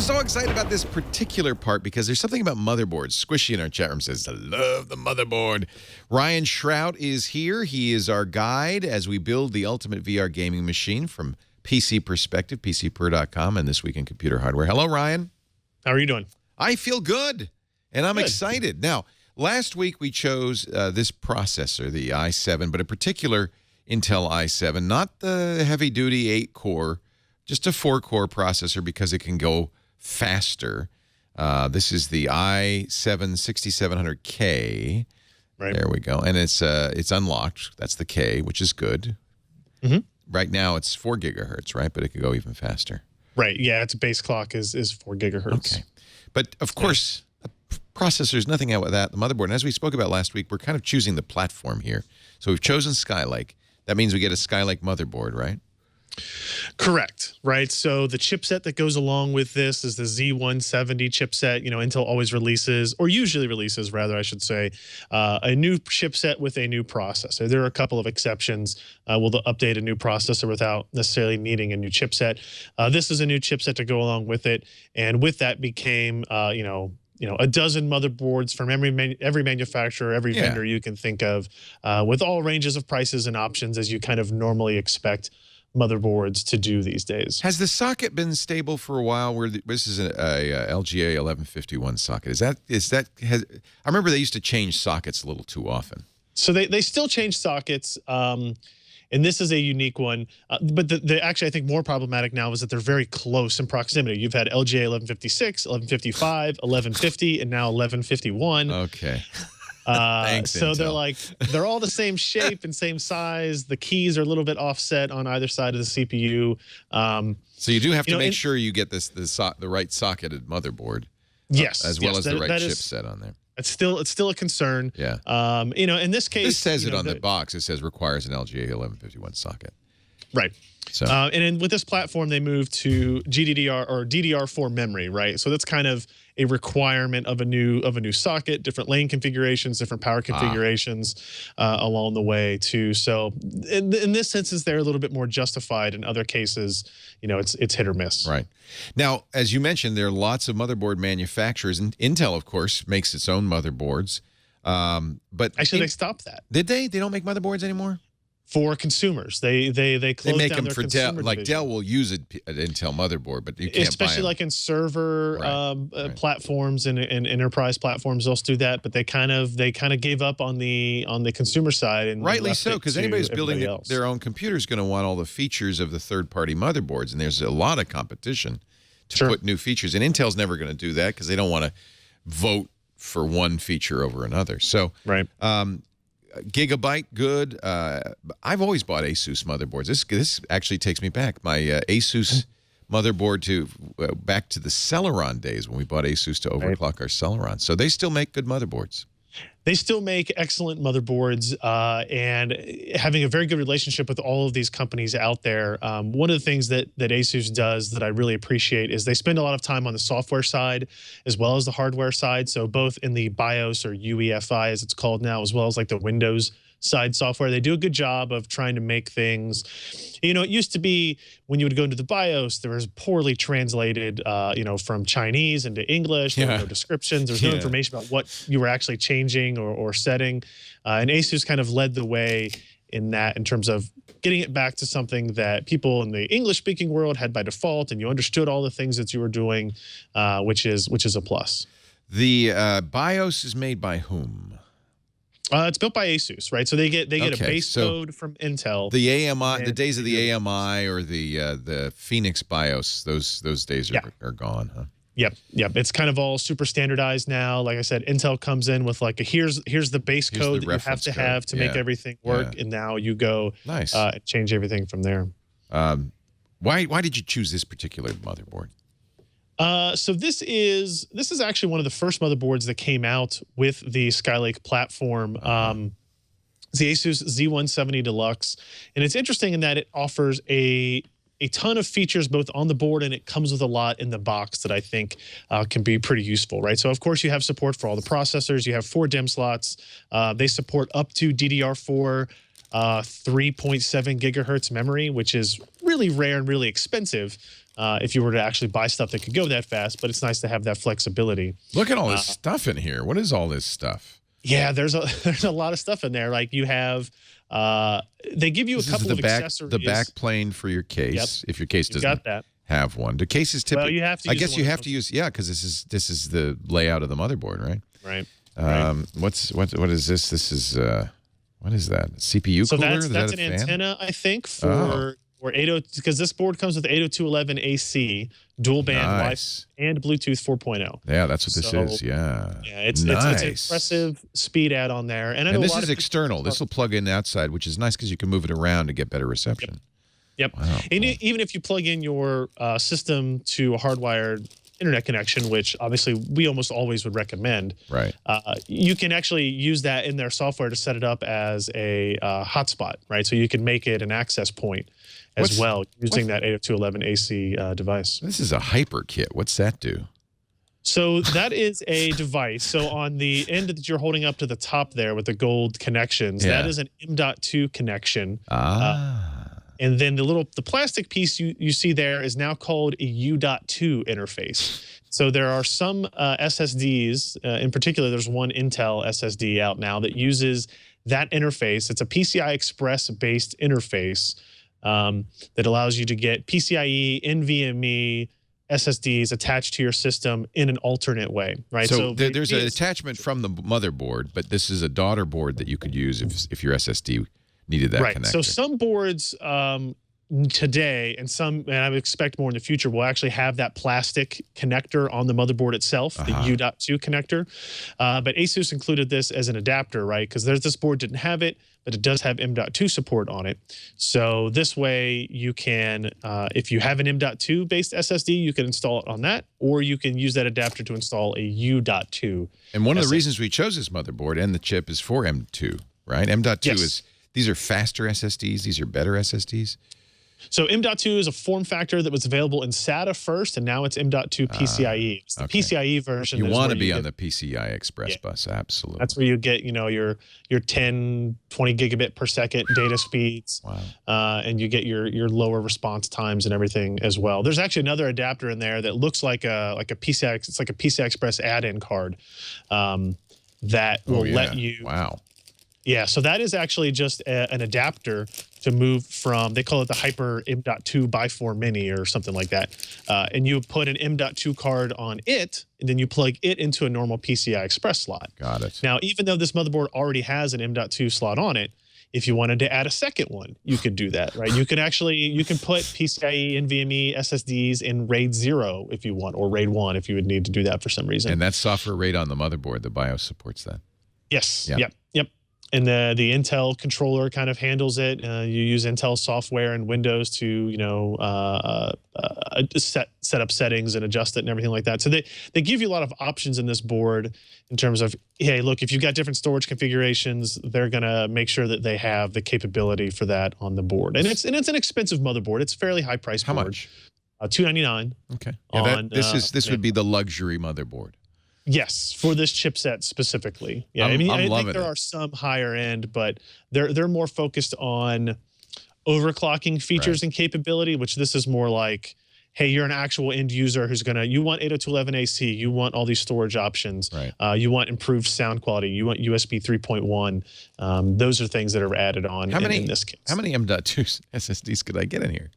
so excited about this particular part because there's something about motherboards. Squishy in our chat room says, I love the motherboard. Ryan Shrout is here. He is our guide as we build the ultimate VR gaming machine from PC perspective, PCPer.com, and This Week in Computer Hardware. Hello, Ryan. How are you doing? I feel good, and I'm excited. Now, last week we chose this processor, the i7, but in particular Intel i7, not the heavy-duty 8-core, just a 4-core processor because it can go faster. This is the i7-6700K. Right. There we go. And it's unlocked. That's the K, which is good. Mm-hmm. Right now it's 4 gigahertz, right? But it could go even faster. Right. Yeah, its base clock is 4 gigahertz. Okay. But, of course, a processor is nothing out with that. The motherboard, and as we spoke about last week, we're kind of choosing the platform here. So we've chosen Skylake. That means we get a Skylake motherboard, right? Correct. Right. So the chipset that goes along with this is the Z170 chipset. You know, Intel always releases, or usually releases, rather, I should say, a new chipset with a new processor. There are a couple of exceptions. Will they'll update a new processor without necessarily needing a new chipset. This is a new chipset to go along with it. And with that became, you know, a dozen motherboards from every manufacturer, every vendor you can think of, with all ranges of prices and options as you kind of normally expect motherboards to do these days. Has the socket been stable for a while? Where this is a LGA 1151 socket. I remember they used to change sockets a little too often. So they still change sockets. And this is a unique one. But the actually, I think, more problematic now is that they're very close in proximity. You've had LGA 1156, 1155, 1150, and now 1151. Okay. Thanks, so Intel. they're all the same shape and same size. The keys are a little bit offset on either side of the CPU. So you do have to make sure you get the right socketed motherboard. Yes. As well as the right chipset on there. It's still a concern. Yeah. You know, in this case, this says it on the box. It says requires an LGA 1151 socket. Right. So and then with this platform, they moved to GDDR or DDR4 memory, right? So that's kind of a requirement of a new socket, different lane configurations, different power configurations along the way too. So in this sense, they're a little bit more justified. In other cases, you know, it's hit or miss. Right. Now, as you mentioned, there are lots of motherboard manufacturers, and Intel, of course, makes its own motherboards. But actually, they stopped that. Did they? They don't make motherboards anymore? For consumers, they closed make down them for Dell. Like Dell will use an Intel motherboard, but you can't especially buy like in server platforms and enterprise platforms. They'll do that, but they kind of gave up on the consumer side, and rightly so, because anybody who's building their own computer is going to want all the features of the third-party motherboards, and there's a lot of competition to put new features. And Intel's never going to do that because they don't want to vote for one feature over another. So right. Gigabyte, good. I've always bought Asus motherboards. This actually takes me back. My Asus motherboard back to the Celeron days when we bought Asus to overclock our Celeron. So they still make good motherboards. They still make excellent motherboards, and having a very good relationship with all of these companies out there. One of the things that Asus does that I really appreciate is they spend a lot of time on the software side as well as the hardware side. So both in the BIOS or UEFI, as it's called now, as well as like the Windows side software, they do a good job of trying to make things. You know, it used to be when you would go into the BIOS, there was poorly translated, you know, from Chinese into English. There were no descriptions. There's no information about what you were actually changing or setting. And Asus kind of led the way in that, in terms of getting it back to something that people in the English-speaking world had by default, and you understood all the things that you were doing, which is a plus. The BIOS is made by whom? It's built by Asus, right? So they get a base code from Intel. The AMI, the days of the AMI or the Phoenix BIOS, those days are gone, huh? Yep. It's kind of all super standardized now. Like I said, Intel comes in with like here's the base code that you have to have to make everything work, and now you go change everything from there. Why did you choose this particular motherboard? So this is actually one of the first motherboards that came out with the Skylake platform. It's the Asus Z170 Deluxe, and it's interesting in that it offers a ton of features both on the board, and it comes with a lot in the box that I think can be pretty useful, right? So of course you have support for all the processors. You have 4 DIMM slots. They support up to DDR4 3.7 gigahertz memory, which is really rare and really expensive if you were to actually buy stuff that could go that fast, but it's nice to have that flexibility. Look at all this stuff in here. What is all this stuff? Yeah, there's a lot of stuff in there. Like you have, they give you a couple of accessories. The back plane for your case, if your case doesn't have one. The case is typically. Well, you have to. I guess you have to use because this is the layout of the motherboard, right? Right. What is this? This is what is that? CPU cooler? So that's an antenna, I think, for 80, because this board comes with 802.11 AC, dual band Wi-Fi, and Bluetooth 4.0. Yeah, that's what this is. Yeah. Yeah, it's an impressive speed add on there. And this is external. This will plug in outside, which is nice because you can move it around to get better reception. Yep. Wow, and even if you plug in your system to a hardwired internet connection, which obviously we almost always would recommend, right? You can actually use that in their software to set it up as a hotspot, right? So you can make it an access point as well using that 802.11 AC device. This is a hyper kit. What's that do? So that is a device. So on the end that you're holding up to the top there with the gold connections, that is an M.2 connection. And then the plastic piece you see there is now called a U.2 interface. So there are some SSDs, in particular, there's one Intel SSD out now that uses that interface. It's a PCI Express based interface that allows you to get PCIe, NVMe, SSDs attached to your system in an alternate way, right? So there's an attachment from the motherboard, but this is a daughter board that you could use if your SSD needed that connector. So some boards today and I would expect more in the future will actually have that plastic connector on the motherboard itself, the U.2 connector. But Asus included this as an adapter, right? Because this board didn't have it, but it does have M.2 support on it. So this way you can, if you have an M.2 based SSD, you can install it on that, or you can use that adapter to install a U.2. And one of the reasons we chose this motherboard and the chip is for M.2, right? M.2 is, these are faster SSDs, these are better SSDs? So M.2 is a form factor that was available in Sata first, and now it's M.2 PCIe. It's the PCIe version. You want to be on the PCI Express bus, absolutely. That's where you get, your 10, 20 gigabit per second data speeds. Wow. And you get your lower response times and everything as well. There's actually another adapter in there that looks like a PCI. It's like a PCI Express add-in card that will let you. Wow. Yeah, so that is actually just an adapter to move from, they call it the Hyper M.2 by 4 Mini or something like that. And you put an M.2 card on it, and then you plug it into a normal PCI Express slot. Got it. Now, even though this motherboard already has an M.2 slot on it, if you wanted to add a second one, you could do that, right? You can put PCIe, NVMe, SSDs in RAID 0 if you want, or RAID 1 if you would need to do that for some reason. And that's software RAID on the motherboard. The BIOS supports that. Yes. Yep. And the Intel controller kind of handles it. You use Intel software and Windows to, set up settings and adjust it and everything like that. So they give you a lot of options in this board in terms of, hey, look, if you've got different storage configurations, they're going to make sure that they have the capability for that on the board. And it's an expensive motherboard. It's a fairly high price board. How much? $299. Okay. Yeah, this would be the luxury motherboard. Yes, for this chipset specifically. Yeah, I think there are some higher end, but they're more focused on overclocking features and capability, which this is more like, hey, you're an actual end user who's you want 802.11 AC, you want all these storage options, you want improved sound quality, you want USB 3.1. Those are things that are added on in this case. How many M.2 SSDs could I get in here?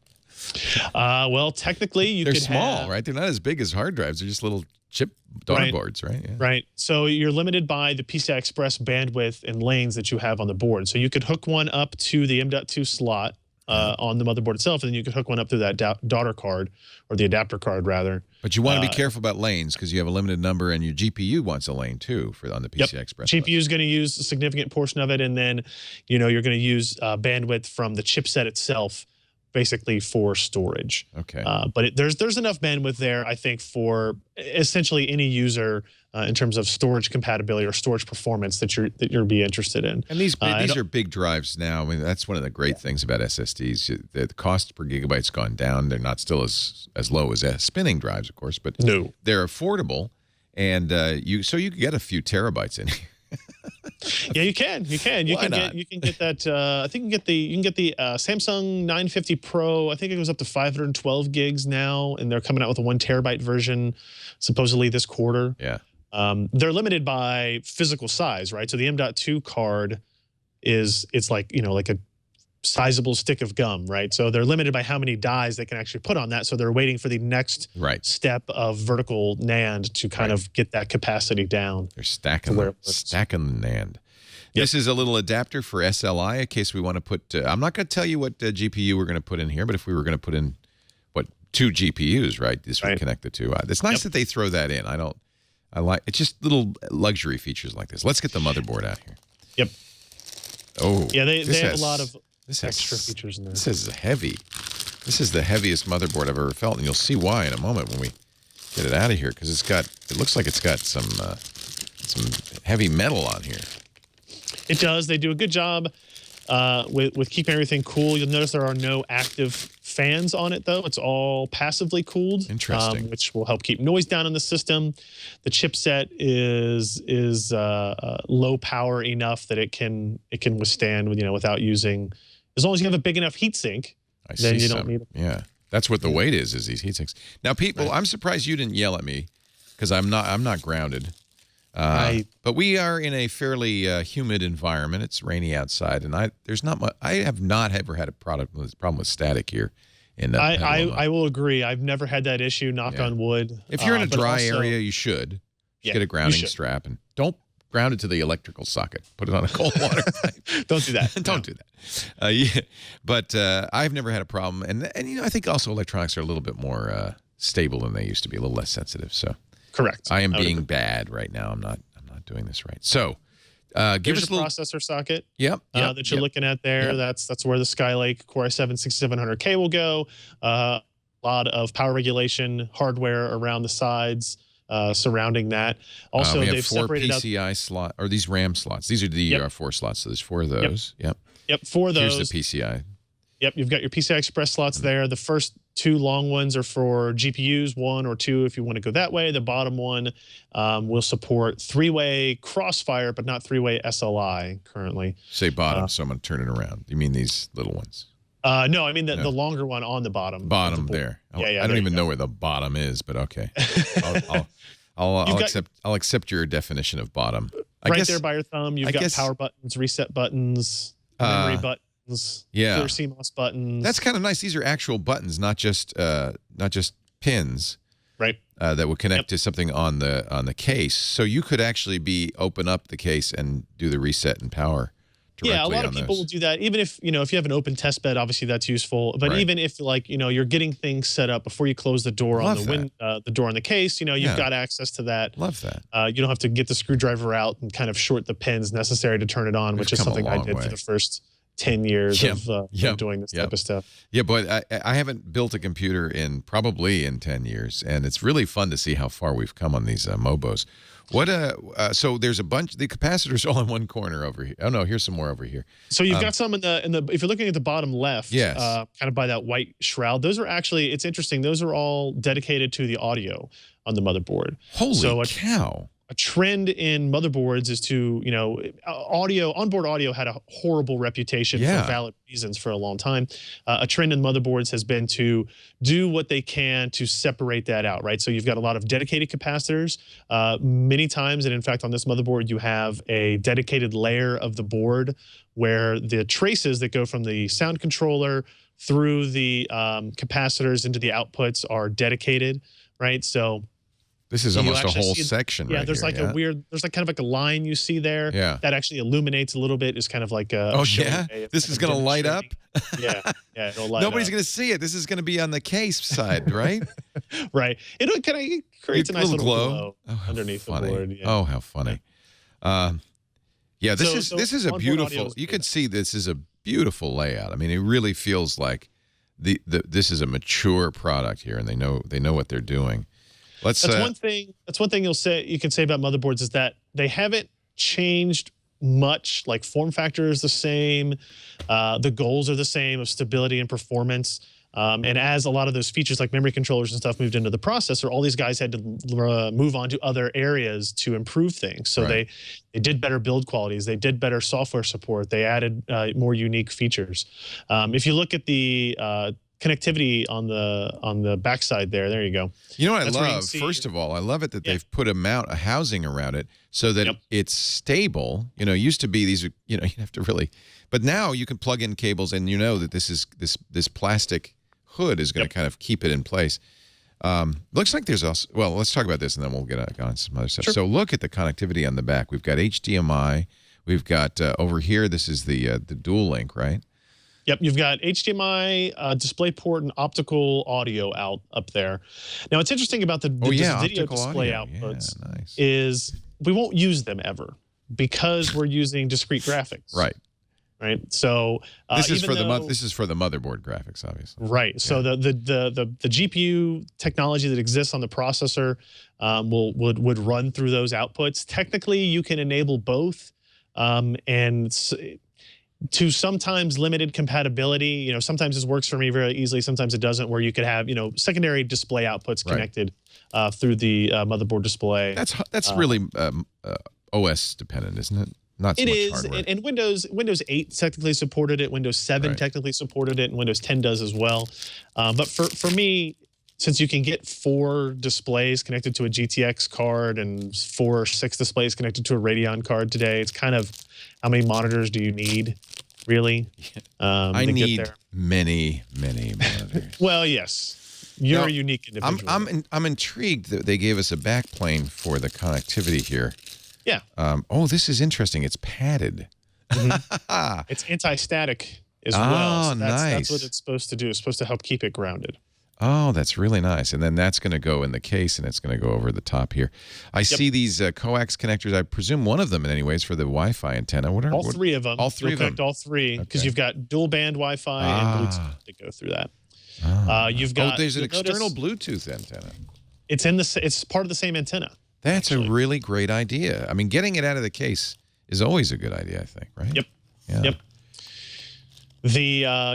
Well, technically, they're small, right? They're not as big as hard drives. They're just little chip daughter boards, right? Yeah. Right. So you're limited by the PCI Express bandwidth and lanes that you have on the board. So you could hook one up to the M.2 slot on the motherboard itself, and then you could hook one up to that daughter card, or the adapter card, rather. But you want to be careful about lanes because you have a limited number, and your GPU wants a lane, too, on the PCI Express. GPU is going to use a significant portion of it, and then you're going to use bandwidth from the chipset itself, basically for storage. Okay. But there's enough bandwidth there, I think, for essentially any user in terms of storage compatibility or storage performance that you'll be interested in. And these are big drives now. I mean, that's one of the great things about SSDs. The cost per gigabyte's gone down. They're not still as low as spinning drives, of course, but they're affordable, and so you can get a few terabytes in here. Yeah, you can. You can. Why not? You can get that. I think you can get the Samsung 950 Pro. I think it goes up to 512 gigs now, and they're coming out with a 1 terabyte version, supposedly this quarter. Yeah. They're limited by physical size, right? So the M.2 card it's like like a sizable stick of gum, right? So they're limited by how many dies they can actually put on that. So they're waiting for the next step of vertical NAND to kind of get that capacity down. They're stacking the NAND. Yep. This is a little adapter for SLI in case we want to put. I'm not going to tell you what GPU we're going to put in here, but if we were going to put in 2 GPUs, right? This would connect the two. It's nice that they throw that in. I like it's just little luxury features like this. Let's get the motherboard out here. Yep. Oh, yeah, they have a lot of extra features in there. This is heavy. This is the heaviest motherboard I've ever felt, and you'll see why in a moment when we get it out of here, because it looks like it's got some heavy metal on here. It does. They do a good job with keeping everything cool. You'll notice there are no active fans on it, though. It's all passively cooled. Interesting. Which will help keep noise down in the system. The chipset is low power enough that it can withstand without using. As long as you have a big enough heatsink, then you don't need it. Yeah, that's what the weight is these heatsinks. Now, people, I'm surprised you didn't yell at me because I'm not grounded. But we are in a fairly humid environment. It's rainy outside, and I have not ever had a problem with static here. I will agree. I've never had that issue. Knock on wood. If you're in a dry area, you should get a grounding strap, and don't ground it to the electrical socket. Put it on a cold water pipe. Don't do that. Don't do that. Yeah, but I've never had a problem, and I think also electronics are a little bit more stable than they used to be, a little less sensitive. So. Correct. I am being bad right now. I'm not doing this right. So, give us a processor socket. Yep. That you're looking at there. Yep. That's where the Skylake Core i7 6700K will go. A lot of power regulation hardware around the sides surrounding that. Also, we have they've 4 separated PCI slots, or these RAM slots. These are the 4 slots. So there's 4 of those. Yep. 4 of those. Here's the PCI. Yep. You've got your PCI Express slots there. The first 2 long ones are for GPUs, 1 or 2 if you want to go that way. The bottom one will support 3-way Crossfire, but not 3-way SLI currently. Say bottom, so I'm going to turn it around. You mean these little ones? No, I mean the longer one on the bottom. Bottom there. Yeah, I don't even know where the bottom is, but okay. I'll accept your definition of bottom. I guess, there by your thumb, you've got power buttons, reset buttons, memory buttons. Clear CMOS buttons. That's kind of nice. These are actual buttons, not just pins, right? That would connect to something on the case. So you could actually open up the case and do the reset and power directly. Yeah, a lot of people will do that. Even if if you have an open test bed, obviously that's useful. But even if you're getting things set up before you close the door on the door on the case, you've got access to that. Love that. You don't have to get the screwdriver out and kind of short the pins necessary to turn it on, which is something I did for the first 10 years of doing this type of stuff. Yeah, but I haven't built a computer probably in 10 years, and it's really fun to see how far we've come on these Mobos. So there's a bunch. The capacitors all in one corner over here. Oh no, here's some more over here. So you've got some in the. If you're looking at the bottom left, kind of by that white shroud, those are actually. It's interesting. Those are all dedicated to the audio on the motherboard. Holy cow! A trend in motherboards is to, onboard audio had a horrible reputation for valid reasons for a long time. A trend in motherboards has been to do what they can to separate that out, right? So you've got a lot of dedicated capacitors. Many times, and in fact, on this motherboard, you have a dedicated layer of the board where the traces that go from the sound controller through the capacitors into the outputs are dedicated, right? So this is almost a whole section, right? There's like a weird, there's like kind of like a line you see there that actually illuminates a little bit. It's kind of like a this is going to light up. It'll light Nobody's up. going to see it. This is going to be on the case side, right? Right. It creates a nice little glow underneath the board. Yeah. Oh, how funny. This is a beautiful. You could see this is a beautiful layout. I mean, it really feels like this is a mature product here, and they know what they're doing. That's one thing. That's one thing you can say about motherboards is that they haven't changed much. Like form factor is the same, the goals are the same of stability and performance. And as a lot of those features like memory controllers and stuff moved into the processor, all these guys had to move on to other areas to improve things. So they did better build qualities. They did better software support. They added more unique features. If you look at the connectivity on the backside there you go. You know what I love? First of all, I love it that they've put a housing around it so that it's stable. You know, it used to be these, you know, you have to really, but now you can plug in cables and you know that this plastic hood is going to kind of keep it in place. Looks like there's also, well, let's talk about this and then we'll get on some other stuff. Sure. So look at the connectivity on the back. We've got HDMI. We've got over here, this is the dual link, right? Yep, you've got HDMI, DisplayPort, and optical audio up there. Now, what's interesting about the video display outputs is we won't use them ever because we're using discrete graphics. Right. Right. So this is for the motherboard graphics, obviously. Right. Yeah. So the GPU technology that exists on the processor would run through those outputs. Technically, you can enable both, and to sometimes limited compatibility. You know, sometimes this works for me very easily. Sometimes it doesn't. Where you could have secondary display outputs connected through the motherboard display. That's really OS dependent, isn't it? Not so it much is, hardware. and Windows 8 technically supported it. Windows 7 technically supported it, and Windows 10 does as well. But for me, since you can get 4 displays connected to a GTX card and 4 or 6 displays connected to a Radeon card today, it's kind of how many monitors do you need, really? I need many monitors. Well, yes, you're a unique individual. I'm intrigued that they gave us a backplane for the connectivity here. Yeah. Oh, this is interesting. It's padded. It's anti-static as well. Oh, So nice. That's what it's supposed to do. It's supposed to help keep it grounded. Oh, that's really nice. And then that's going to go in the case, and it's going to go over the top here. I see these coax connectors. I presume one of them, in any way, is for the Wi-Fi antenna. All three of them. All three of them. All three, because you've got dual band Wi-Fi and Bluetooth to go through that. You've got. There's an external Bluetooth antenna. It's part of the same antenna. That's a really great idea. I mean, getting it out of the case is always a good idea, I think, right? Yep. Yeah. Yep.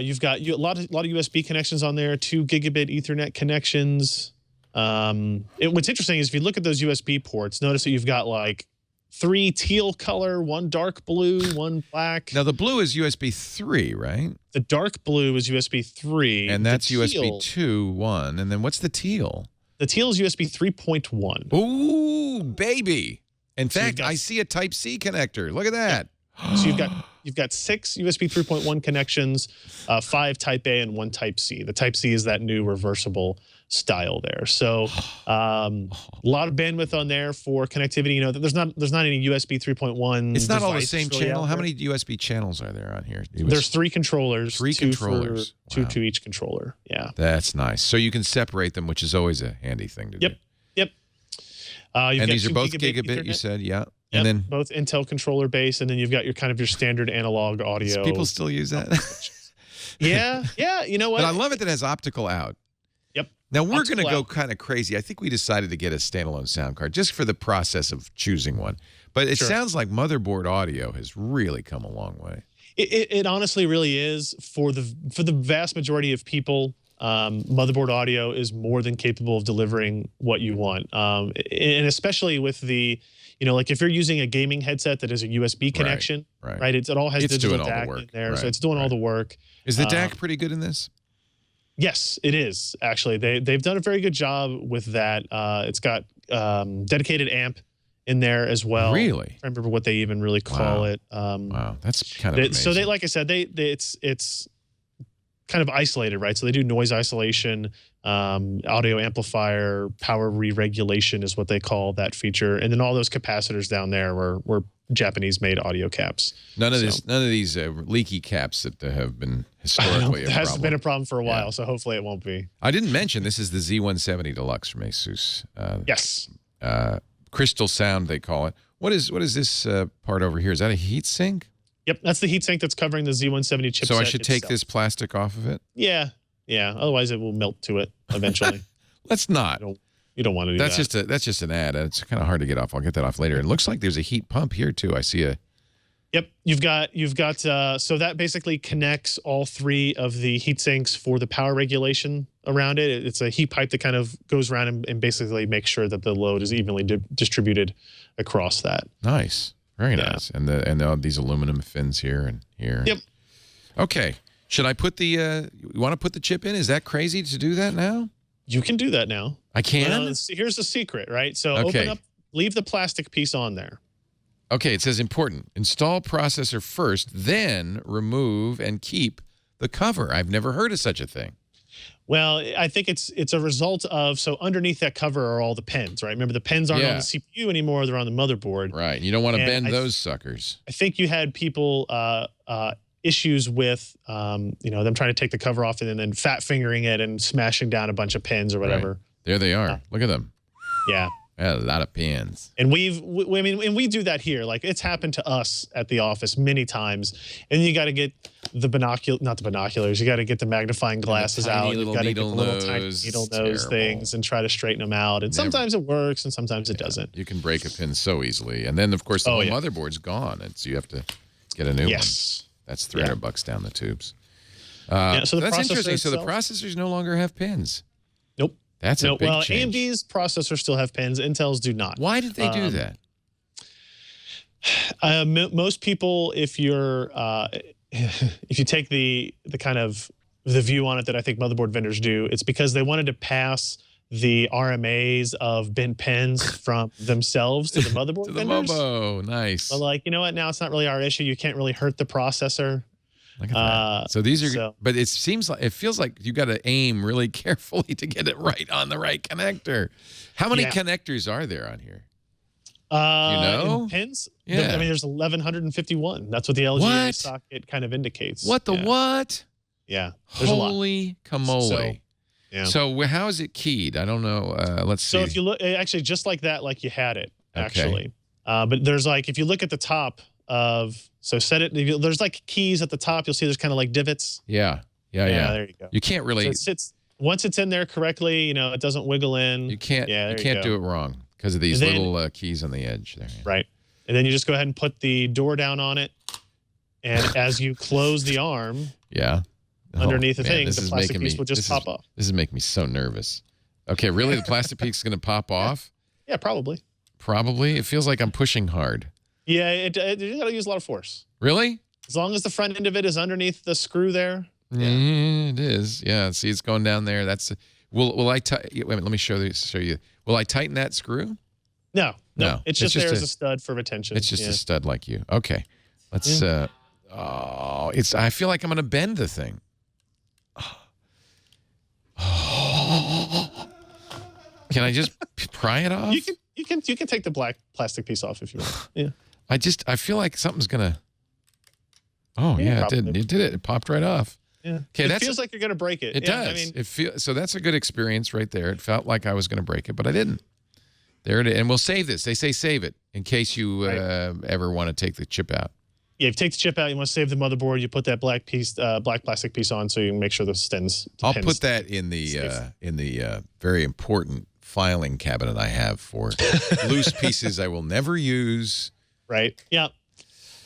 You've got a lot of USB connections on there, 2 gigabit Ethernet connections. What's interesting is if you look at those USB ports, notice that you've got like 3 teal color, 1 dark blue, 1 black. Now the blue is USB 3, right? The dark blue is USB 3, and that's USB 2, 1. And then what's the teal? The teal is USB 3.1. Ooh, baby! In fact, I see a Type C connector. Look at that. Yeah. So you've got 6 USB 3.1 connections, 5 Type A and 1 Type C. The Type C is that new reversible style there. So a lot of bandwidth on there for connectivity. You know, there's not any USB 3.1. It's not all the same channel. How many USB channels are there on here? There's 3 controllers. 3 controllers. Two to each controller. Yeah. That's nice. So you can separate them, which is always a handy thing to do. Yep. And these are both gigabit Ethernet. You said, yeah. Yep, and then both Intel controller base, and then you've got your standard analog audio. People still use that. Yeah. You know what? But I love it that it has optical out. Yep. Now we're going to go kind of crazy. I think we decided to get a standalone sound card just for the process of choosing one. But it sounds like motherboard audio has really come a long way. It honestly really is for the vast majority of people. Motherboard audio is more than capable of delivering what you want, and especially with the. Like if you're using a gaming headset that has a USB connection, right? It all has digital DAC in there, so it's doing all the work. Is the DAC pretty good in this? Yes, it is. Actually, they've done a very good job with that. It's got dedicated amp in there as well. Really? I remember what they even really call it. Wow, that's kind of amazing. So like I said, it's kind of isolated, right? So they do noise isolation, audio amplifier, power re-regulation is what they call that feature, and then all those capacitors down there were Japanese-made audio caps. None of these leaky caps that have been historically a problem. Has been a problem for a while, so hopefully it won't be. I didn't mention this is the Z170 Deluxe from Asus. Yes. Crystal Sound they call it. What is this part over here? Is that a heat sink? Yep, that's the heatsink that's covering the Z170 chipset. So I should take this plastic off of it? Yeah. Otherwise, it will melt to it eventually. Let's not. You don't want to do that. That's just an ad. It's kind of hard to get off. I'll get that off later. It looks like there's a heat pump here too. I see a Yep, you've got so that basically connects all three of the heat sinks for the power regulation around it. It's a heat pipe that kind of goes around and basically makes sure that the load is evenly distributed across that. Nice, very nice. And these aluminum fins here and here. Yep. Okay, should I put the? You want to put the chip in? Is that crazy to do that now? You can do that now. I can. Well, here's the secret, right? So open up, leave the plastic piece on there. Okay, it says important. Install processor first, then remove and keep the cover. I've never heard of such a thing. Well, I think it's a result of, so underneath that cover are all the pins, right? Remember, the pins aren't on the CPU anymore; they're on the motherboard. Right. You don't want to bend those suckers. I think you had people issues with them trying to take the cover off and then fat fingering it and smashing down a bunch of pins or whatever. Right. There they are. Look at them. Yeah. A lot of pins. And we do that here. Like, it's happened to us at the office many times. And you got to get the not the binoculars. You got to get the magnifying glasses out. You got to get the little tiny needle nose things and try to straighten them out. And sometimes it works and sometimes it doesn't. You can break a pin so easily. And then, of course, the whole motherboard's gone. And so you have to get a new one. That's $300 down the tubes. So that's interesting. So the processors no longer have pins. Nope. That's a big change. AMD's processors still have pins. Intel's do not. Why did they do that? Most people, if you're if you take the kind of the view on it that I think motherboard vendors do, it's because they wanted to pass the RMAs of bent pins from themselves to the motherboard vendors. Nice. But like, you know what? Now it's not really our issue. You can't really hurt the processor. Look at that. So these are, but it feels like you got to aim really carefully to get it right on the right connector. How many connectors are there on here? You know? Pins? Yeah. I mean, there's 1,151. That's what the LGA socket kind of indicates. What the what? Yeah. There's a lot. Holy camole. So how is it keyed? I don't know. Let's see. So if you look, actually just like that, like you had it, actually. But there's like, if you look at the top of, so set it, there's like keys at the top. You'll see there's kind of like divots. Yeah. There you go. You can't really. So it sits, once it's in there correctly, it doesn't wiggle in. You can't, you can't do it wrong because of these little keys on the edge there. Right. And then you just go ahead and put the door down on it. And as you close the arm. Underneath the thing, the plastic piece will just pop off. This is making me so nervous. Okay, really? The plastic piece is going to pop off? Yeah, probably. Probably? It feels like I'm pushing hard. Yeah, you got to use a lot of force. Really? As long as the front end of it is underneath the screw there. It is. Yeah, see, it's going down there. That's. Will I wait a minute, let me show you. Will I tighten that screw? No. It's just there as a stud for retention. It's just a stud like you. Okay. Let's I feel like I'm going to bend the thing. Can I just pry it off? You can take the black plastic piece off if you want. Yeah. I feel like something's gonna. Oh yeah, it did. It did it. It popped right off. Yeah. Okay, it feels like you're gonna break it. It does. I mean, so that's a good experience right there. It felt like I was gonna break it, but I didn't. There it is. And we'll save this. They say save it in case you ever want to take the chip out. Yeah, if you take the chip out, you want to save the motherboard. You put that black plastic piece on, so you can make sure the pins. I'll put that in the very important filing cabinet I have for loose pieces I will never use. Right. Yeah.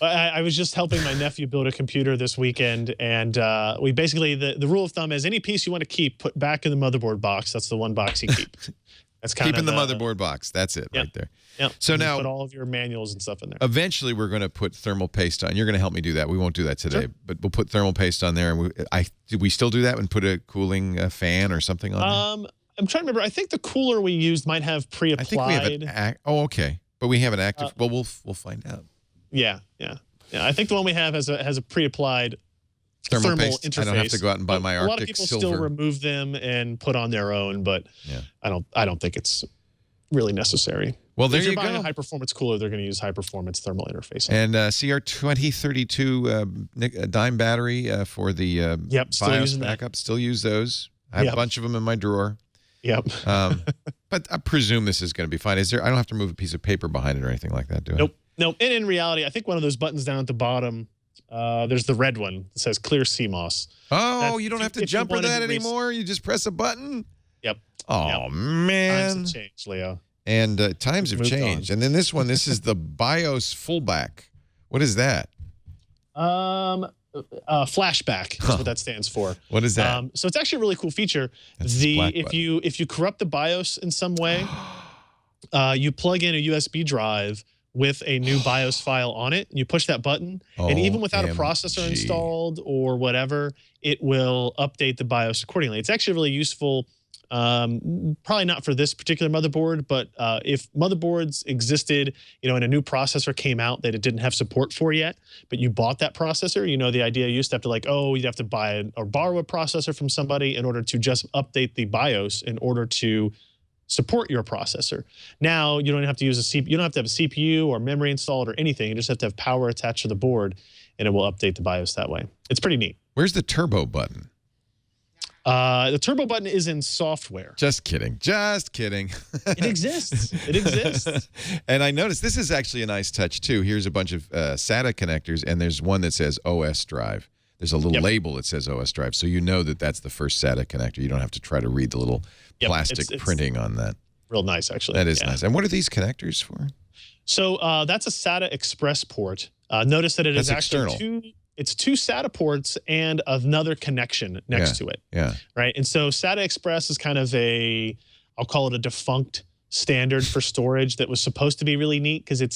I was just helping my nephew build a computer this weekend, and we basically the rule of thumb is any piece you want to keep, put back in the motherboard box. That's the one box you keep. That's kind of the motherboard box. That's it right there. Yeah. So now put all of your manuals and stuff in there. Eventually, we're going to put thermal paste on. You're going to help me do that. We won't do that today, but we'll put thermal paste on there. And do we still do that and put a cooling fan or something on there? I'm trying to remember. I think the cooler we used might have pre-applied. I think we have okay, but we have an active. Well, we'll find out. Yeah. I think the one we have has a pre-applied thermal interface. I don't have to go out and buy my Arctic Silver. A lot of people Silver. still remove them and put on their own, but I don't think it's really necessary. Well, there if you go. If you're buying a high-performance cooler, they're going to use high-performance thermal interface. And CR2032 dime battery for the BIOS backup. Still use those. I have a bunch of them in my drawer. Yep. But I presume this is going to be fine. I don't have to move a piece of paper behind it or anything like that, do I? Nope. And in reality, I think one of those buttons down at the bottom, there's the red one that says clear CMOS. Oh, you don't have to jumper that anymore? You just press a button? Yep. Oh, man. Times have changed, Leo. And times have changed. And then this one, this is the BIOS fullback. What is that? Flashback is what that stands for. What is that? So it's actually a really cool feature. If you corrupt the BIOS in some way, you plug in a USB drive with a new BIOS file on it, and you push that button, and even without a processor installed or whatever, it will update the BIOS accordingly. It's actually really useful. Probably not for this particular motherboard, but if motherboards existed, and a new processor came out that it didn't have support for yet, but you bought that processor, the idea you used to have to you'd have to buy or borrow a processor from somebody in order to just update the BIOS in order to support your processor. Now you don't have to use a CPU, you don't have to have a CPU or memory installed or anything. You just have to have power attached to the board, and it will update the BIOS that way. It's pretty neat. Where's the turbo button? The turbo button is in software. Just kidding. Just kidding. It exists. It exists. And I noticed this is actually a nice touch, too. Here's a bunch of SATA connectors, and there's one that says OS drive. There's a little label that says OS drive, so you know that that's the first SATA connector. You don't have to try to read the little plastic printing on that. Real nice, actually. That is nice. And what are these connectors for? So that's a SATA Express port. Notice that it is actually external. It's two SATA ports and another connection next to it. Yeah. Right. And so SATA Express is kind of I'll call it a defunct standard for storage that was supposed to be really neat because it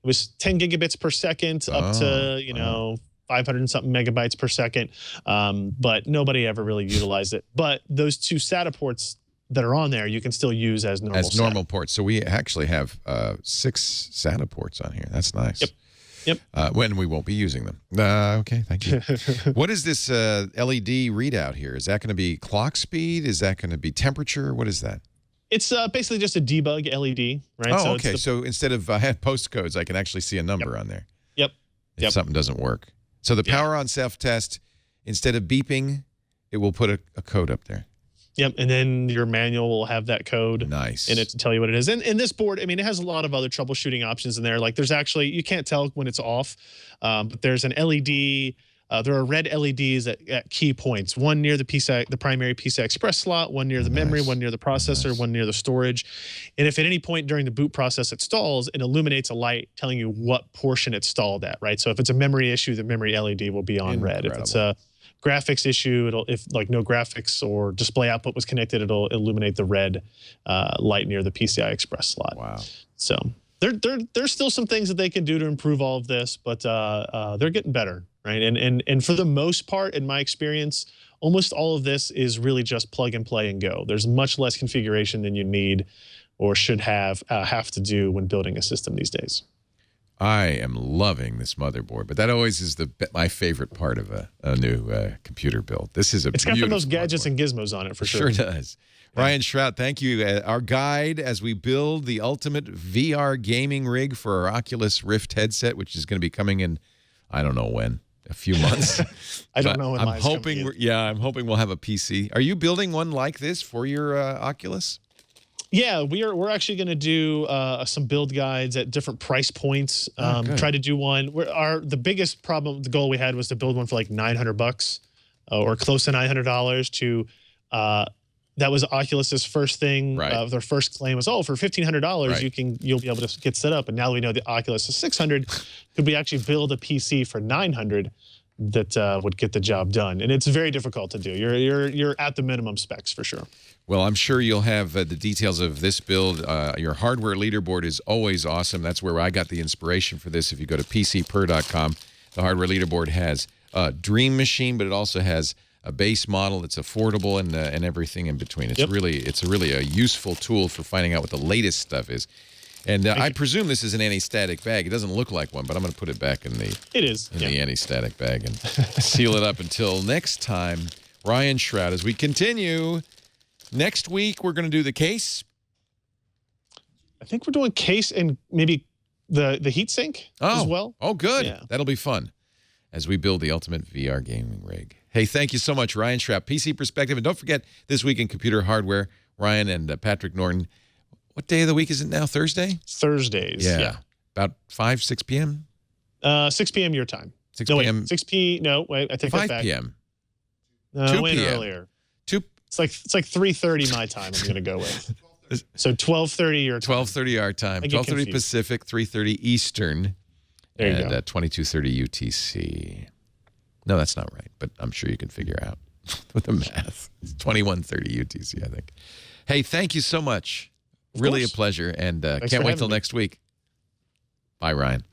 was 10 gigabits per second up to, 500 and something megabytes per second. But nobody ever really utilized it. But those two SATA ports that are on there, you can still use as normal SATA ports. So we actually have 6 SATA ports on here. That's nice. Yep. When we won't be using them. Okay, thank you. What is this LED readout here? Is that going to be clock speed? Is that going to be temperature? What is that? It's basically just a debug LED, right? Oh, okay. So instead of postcodes, I can actually see a number on there. Yep. If something doesn't work. So the power on self-test, instead of beeping, it will put a code up there. Yep, and then your manual will have that code in it to tell you what it is. And this board, I mean, it has a lot of other troubleshooting options in there. Like there's actually, you can't tell when it's off, but there's an LED. There are red LEDs at key points. One near the primary PCI Express slot, one near the memory, one near the processor, one near the storage. And if at any point during the boot process it stalls, it illuminates a light telling you what portion it's stalled at, right? So if it's a memory issue, the memory LED will be on red. If it's a graphics issue, if no graphics or display output was connected, it'll illuminate the red light near the PCI Express slot. Wow. So there's still some things that they can do to improve all of this, but they're getting better, right? And for the most part, in my experience, almost all of this is really just plug and play and go. There's much less configuration than you need or should have to do when building a system these days. I am loving this motherboard, but that always is my favorite part of a new computer build. This is it's got the most gadgets and gizmos on it for sure. Sure does. Yeah. Ryan Shrout, thank you. Our guide as we build the ultimate VR gaming rig for our Oculus Rift headset, which is going to be coming in, I don't know when, a few months. I don't know when. I'm hoping. I'm hoping we'll have a PC. Are you building one like this for your Oculus? Yeah, we're actually going to do some build guides at different price points. Try to do one. The biggest problem, the goal we had was to build one for like $900 or close to $900 to. That was Oculus's first thing. Right. Their first claim was, for $1,500 you'll be able to get set up. And now we know the Oculus is $600. Could we actually build a PC for $900 that would get the job done? And it's very difficult to do. You're at the minimum specs for sure. Well, I'm sure you'll have the details of this build. Your hardware leaderboard is always awesome. That's where I got the inspiration for this. If you go to PCPer.com, the hardware leaderboard has a dream machine, but it also has a base model that's affordable and everything in between. It's really a useful tool for finding out what the latest stuff is. And I presume this is an anti-static bag. It doesn't look like one, but I'm going to put it back in the the anti-static bag and seal it up until next time. Ryan Shrout, as we continue. Next week, we're going to do the case. I think we're doing case and maybe the heatsink as well. Oh, good. Yeah. That'll be fun as we build the ultimate VR gaming rig. Hey, thank you so much, Ryan Shrout, PC Perspective. And don't forget, this week in computer hardware, Ryan and Patrick Norton. What day of the week is it now? Thursday? Thursdays. Yeah. About 5, 6 p.m.? 6 p.m. your time. 6 p.m. Wait, 6 p. No, wait, I take 5 that back. p.m. 2 p.m. earlier. It's like 3:30 my time. I'm going to go with. So 12:30 your time. 12:30 our time. 12:30 Pacific, 3:30 Eastern. There you and go. 2230 UTC. No, that's not right, but I'm sure you can figure out with the math. It's 2130 UTC, I think. Hey, thank you so much. Really a pleasure, and can't wait till next week. Bye, Ryan.